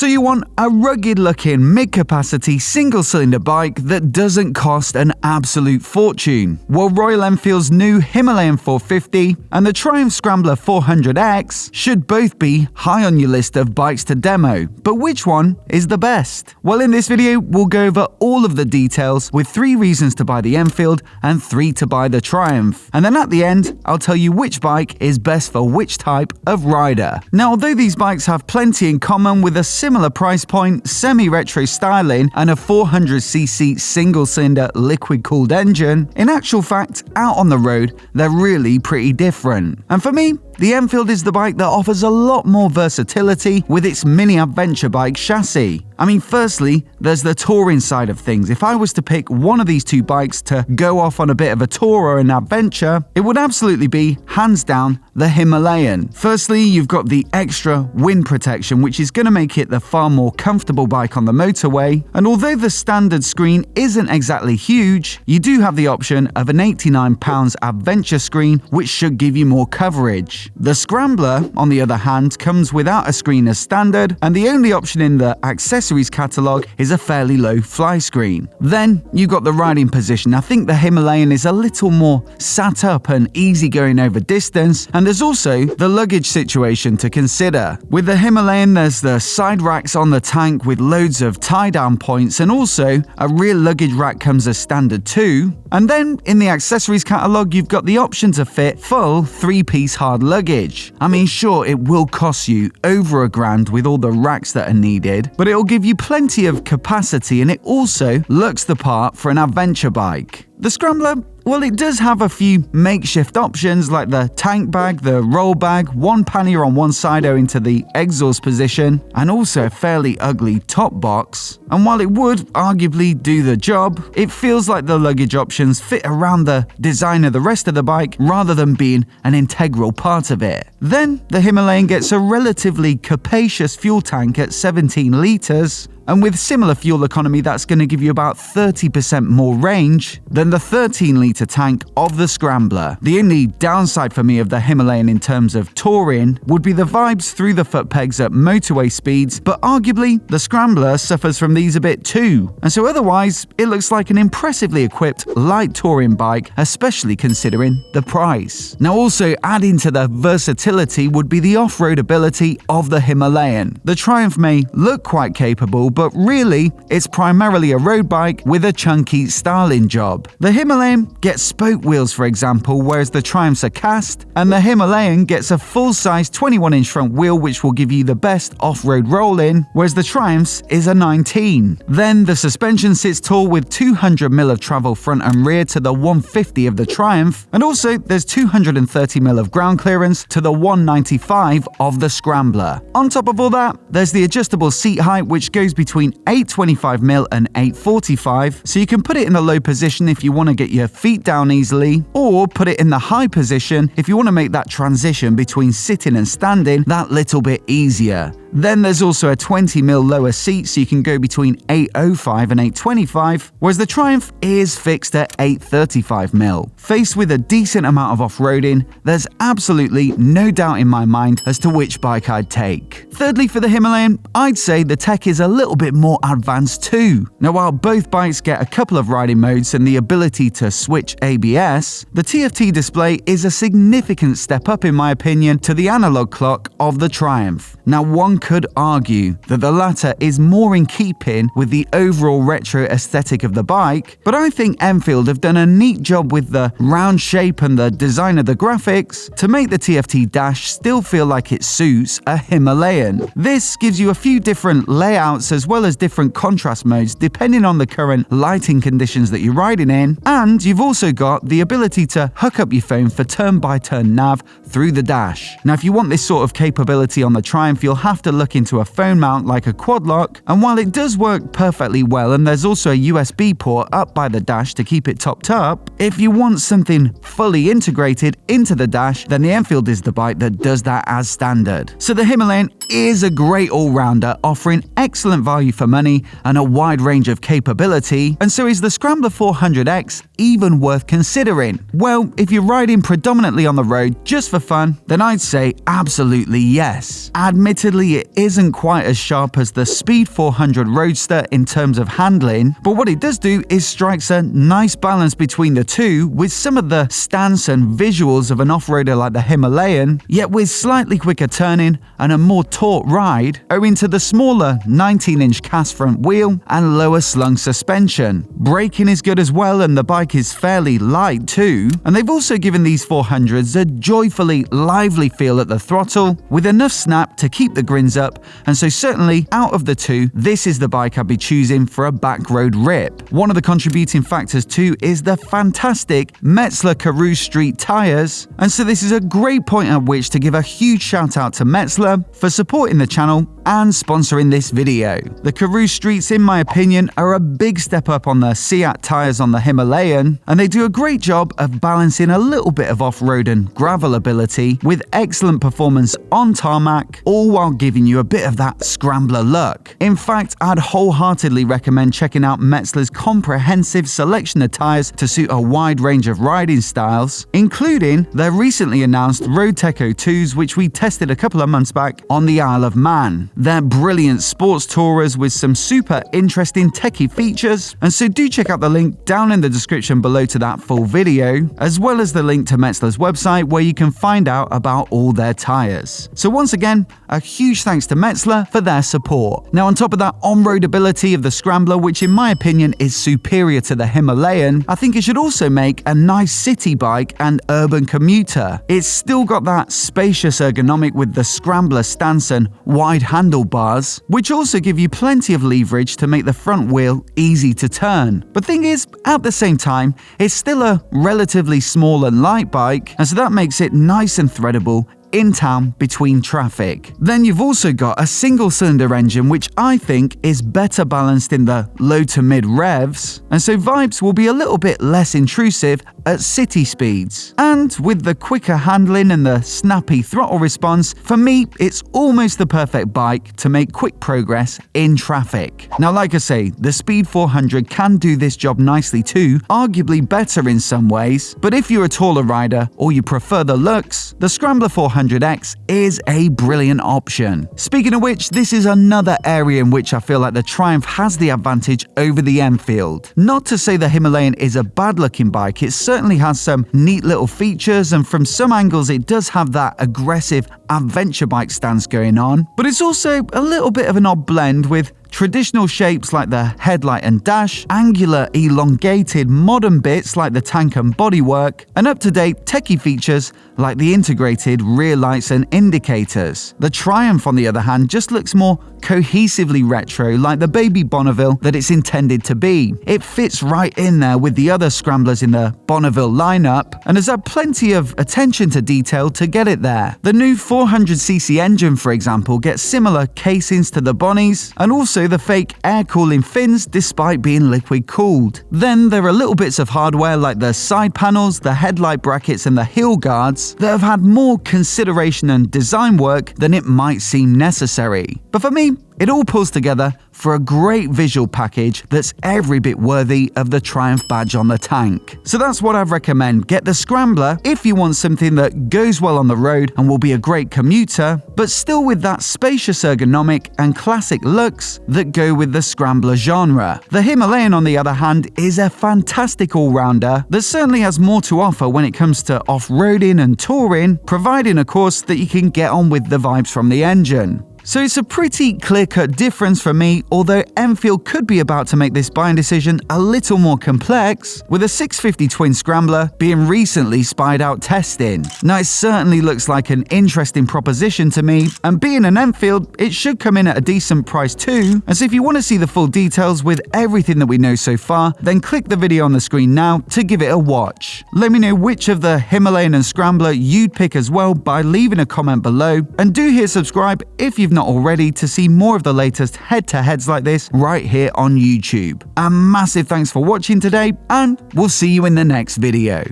So you want a rugged-looking, mid-capacity, single-cylinder bike that doesn't cost an absolute fortune. Well, Royal Enfield's new Himalayan 450 and the Triumph Scrambler 400X should both be high on your list of bikes to demo. But which one is the best? Well, in this video, we'll go over all of the details with 3 reasons to buy the Enfield and 3 to buy the Triumph. And then at the end, I'll tell you which bike is best for which type of rider. Now, although these bikes have plenty in common with a similar price point, semi-retro styling, and a 400cc single-cylinder liquid-cooled engine, in actual fact, out on the road, they're really pretty different. And for me, the Enfield is the bike that offers a lot more versatility with its mini adventure bike chassis. I mean, firstly, there's the touring side of things. If I was to pick one of these 2 bikes to go off on a bit of a tour or an adventure, it would absolutely be, hands down, the Himalayan. Firstly, you've got the extra wind protection, which is going to make it the far more comfortable bike on the motorway. And although the standard screen isn't exactly huge, you do have the option of an £89 adventure screen, which should give you more coverage. The Scrambler, on the other hand, comes without a screen as standard, and the only option in the accessories catalogue is a fairly low fly screen. Then you got the riding position. I think the Himalayan is a little more sat up and easy going over distance, and there's also the luggage situation to consider. With the Himalayan, there's the side racks on the tank with loads of tie-down points, and also a rear luggage rack comes as standard too. And then in the accessories catalogue, you've got the option to fit full 3-piece hard luggage. I mean, sure, it will cost you over £1,000 with all the racks that are needed, but it'll give you plenty of capacity, and it also looks the part for an adventure bike. The Scrambler, well, it does have a few makeshift options like the tank bag, the roll bag, one pannier on one side owing to the exhaust position, and also a fairly ugly top box. And while it would arguably do the job, it feels like the luggage options fit around the design of the rest of the bike rather than being an integral part of it. Then the Himalayan gets a relatively capacious fuel tank at 17 litres, and with similar fuel economy, that's going to give you about 30% more range than the 13-litre tank of the Scrambler. The only downside for me of the Himalayan in terms of touring would be the vibes through the foot pegs at motorway speeds, but arguably the Scrambler suffers from these a bit too. And so otherwise, it looks like an impressively equipped light touring bike, especially considering the price. Now, also adding to the versatility would be the off-road ability of the Himalayan. The Triumph may look quite capable, but really, it's primarily a road bike with a chunky styling job. The Himalayan gets spoke wheels, for example, whereas the Triumphs are cast, and the Himalayan gets a full-size 21-inch front wheel, which will give you the best off-road roll-in, whereas the Triumphs is a 19. Then the suspension sits tall with 200mm of travel front and rear to the 150 of the Triumph, and also there's 230mm of ground clearance to the 195 of the Scrambler. On top of all that, there's the adjustable seat height, which goes between 825mm and 845, so you can put it in a low position if you want to get your feet down easily, or put it in the high position if you want to make that transition between sitting and standing that little bit easier. Then there's also a 20mm lower seat, so you can go between 805 and 825, whereas the Triumph is fixed at 835mm. Faced with a decent amount of off-roading, there's absolutely no doubt in my mind as to which bike I'd take. Thirdly, for the Himalayan, I'd say the tech is a little bit more advanced too. Now, while both bikes get a couple of riding modes and the ability to switch ABS, the TFT display is a significant step up, in my opinion, to the analog clock of the Triumph. Now, one could argue that the latter is more in keeping with the overall retro aesthetic of the bike, but I think Enfield have done a neat job with the round shape and the design of the graphics to make the TFT dash still feel like it suits a Himalayan. This gives you a few different layouts as well as different contrast modes depending on the current lighting conditions that you're riding in, and you've also got the ability to hook up your phone for turn-by-turn nav through the dash. Now, if you want this sort of capability on the Triumph, you'll have to look into a phone mount like a quad lock, and while it does work perfectly well and there's also a USB port up by the dash to keep it topped up, if you want something fully integrated into the dash, then the Enfield is the bike that does that as standard. So the Himalayan is a great all-rounder, offering excellent value for money and a wide range of capability. And so is the Scrambler 400X even worth considering? Well, if you're riding predominantly on the road just for fun, then I'd say absolutely yes. Admittedly, it isn't quite as sharp as the Speed 400 Roadster in terms of handling, but what it does do is strikes a nice balance between the two, with some of the stance and visuals of an off-roader like the Himalayan, yet with slightly quicker turning and a more taut ride, owing to the smaller 19-inch cast front wheel and lower slung suspension. Braking is good as well, and the bike is fairly light too, and they've also given these 400s a joyfully lively feel at the throttle, with enough snap to keep the grins up, and so certainly out of the two, this is the bike I'd be choosing for a back road rip. One of the contributing factors too is the fantastic METZELER Karoos street tyres, and so this is a great point at which to give a huge shout out to METZELER for supporting the channel and sponsoring this video. The Karoos streets, in my opinion, are a big step up on the Seat tyres on the Himalayan, and they do a great job of balancing a little bit of off-road and gravel ability with excellent performance on tarmac, all while giving you a bit of that Scrambler look. In fact, I'd wholeheartedly recommend checking out METZELER's comprehensive selection of tyres to suit a wide range of riding styles, including their recently announced Roadtecs 02s, which we tested a couple of months back on the Isle of Man. They're brilliant sports tourers with some super interesting techie features, and so do check out the link down in the description below to that full video, as well as the link to METZELER's website where you can find out about all their tyres. So once again, a huge thanks to METZELER for their support. Now, on top of that on-road ability of the Scrambler, which in my opinion is superior to the Himalayan, I think it should also make a nice city bike and urban commuter. It's still got that spacious ergonomic with the Scrambler stance and wide handlebars, which also give you plenty of leverage to make the front wheel easy to turn. But thing is, at the same time, it's still a relatively small and light bike, and so that makes it nice and threadable in town between traffic. Then you've also got a single-cylinder engine, which I think is better balanced in the low to mid revs, and so vibes will be a little bit less intrusive at city speeds. And with the quicker handling and the snappy throttle response, for me, it's almost the perfect bike to make quick progress in traffic. Now, like I say, the Speed 400 can do this job nicely too, arguably better in some ways, but if you're a taller rider or you prefer the looks, the Scrambler 400X is a brilliant option. Speaking of which, this is another area in which I feel like the Triumph has the advantage over the Enfield. Not to say the Himalayan is a bad-looking bike, it certainly has some neat little features, and from some angles it does have that aggressive adventure bike stance going on, but it's also a little bit of an odd blend with traditional shapes like the headlight and dash, angular, elongated, modern bits like the tank and bodywork, and up-to-date techie features like the integrated rear lights and indicators. The Triumph, on the other hand, just looks more cohesively retro, like the baby Bonneville that it's intended to be. It fits right in there with the other Scramblers in the Bonneville lineup, and has had plenty of attention to detail to get it there. The new 400cc engine, for example, gets similar casings to the Bonnies, and also the fake air cooling fins despite being liquid cooled. Then there are little bits of hardware like the side panels, the headlight brackets and the heel guards that have had more consideration and design work than it might seem necessary. But for me, it all pulls together for a great visual package that's every bit worthy of the Triumph badge on the tank. So that's what I'd recommend. Get the Scrambler if you want something that goes well on the road and will be a great commuter, but still with that spacious ergonomic and classic looks that go with the Scrambler genre. The Himalayan, on the other hand, is a fantastic all-rounder that certainly has more to offer when it comes to off-roading and touring, providing of course that you can get on with the vibes from the engine. So it's a pretty clear-cut difference for me, although Enfield could be about to make this buying decision a little more complex, with a 650 twin Scrambler being recently spied out testing. Now, it certainly looks like an interesting proposition to me, and being an Enfield, it should come in at a decent price too, and so if you want to see the full details with everything that we know so far, then click the video on the screen now to give it a watch. Let me know which of the Himalayan and Scrambler you'd pick as well by leaving a comment below, and do hit subscribe if you've not already to see more of the latest head-to-heads like this right here on YouTube. A massive thanks for watching today, and we'll see you in the next video.